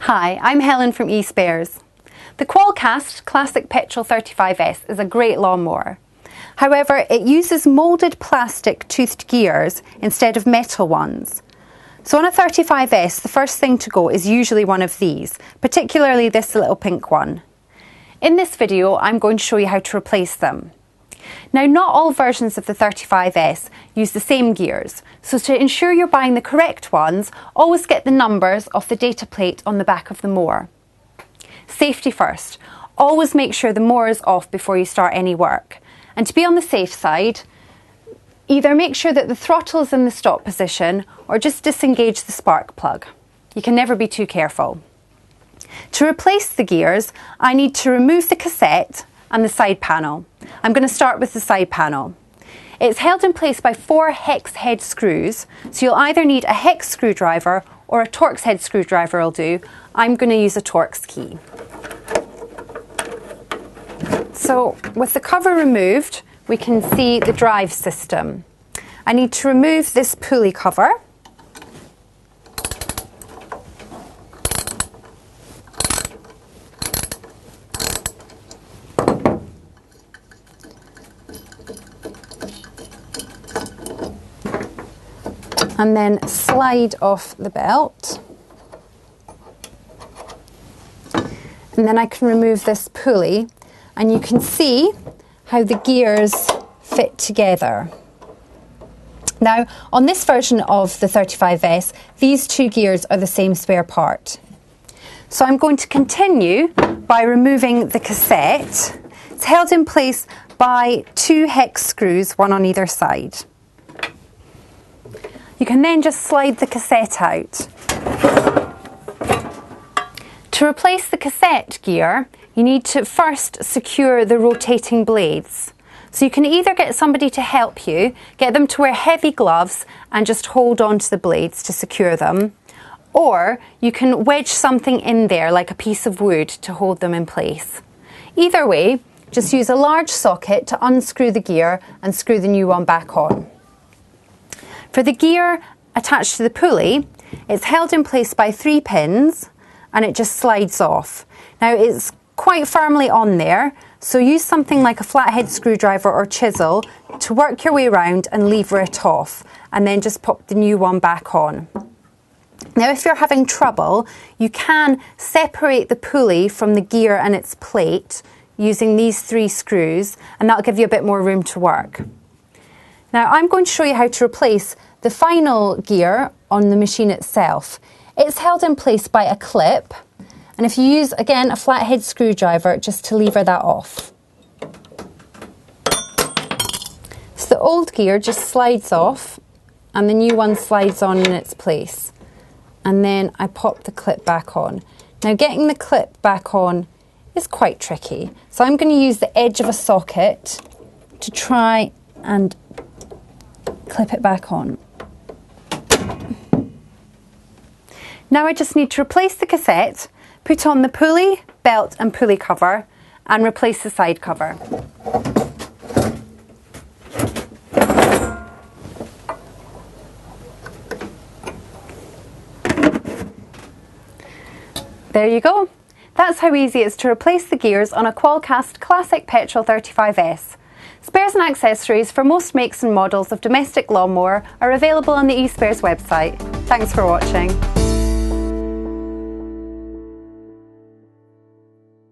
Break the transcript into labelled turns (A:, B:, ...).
A: Hi, I'm Helen from eSpares. The Qualcast Classic Petrol 35S is a great lawnmower. However, it uses moulded plastic toothed gears instead of metal ones. So on a 35S, the first thing to go is usually one of these, particularly this little pink one. In this video, I'm going to show you how to replace them. Now, not all versions of the 35S use the same gears, so to ensure you're buying the correct ones, always get the numbers off the data plate on the back of the mower. Safety first. Always make sure the mower is off before you start any work. And to be on the safe side, either make sure that the throttle is in the stop position or just disengage the spark plug. You can never be too careful. To replace the gears, I need to remove the cassette and the side panel. I'm going to start with the side panel. It's held in place by 4 hex head screws, so you'll either need a hex screwdriver or a Torx head screwdriver will do. I'm going to use a Torx key. So with the cover removed, we can see the drive system. I need to remove this pulley cover. And then slide off the belt. And then I can remove this pulley, and you can see how the gears fit together. Now, on this version of the 35S, these 2 gears are the same spare part. So I'm going to continue by removing the cassette. It's held in place by 2 hex screws, one on either side. You can then just slide the cassette out. To replace the cassette gear, you need to first secure the rotating blades. So you can either get somebody to help you, get them to wear heavy gloves and just hold on to the blades to secure them, or you can wedge something in there like a piece of wood to hold them in place. Either way, just use a large socket to unscrew the gear and screw the new one back on. For the gear attached to the pulley, it's held in place by 3 pins and it just slides off. Now, it's quite firmly on there, so use something like a flathead screwdriver or chisel to work your way around and lever it off, and then just pop the new one back on. Now, if you're having trouble, you can separate the pulley from the gear and its plate using these 3 screws, and that'll give you a bit more room to work. Now, I'm going to show you how to replace the final gear on the machine itself. It's held in place by a clip, and if you use, again, a flathead screwdriver just to lever that off. So the old gear just slides off and the new one slides on in its place. And then I pop the clip back on. Now, getting the clip back on is quite tricky, so I'm going to use the edge of a socket to try and clip it back on. Now I just need to replace the cassette, put on the pulley, belt and pulley cover, and replace the side cover. There you go. That's how easy it is to replace the gears on a Qualcast Classic Petrol 35S. Spares and accessories for most makes and models of domestic lawnmower are available on the eSpares website. Thanks for watching.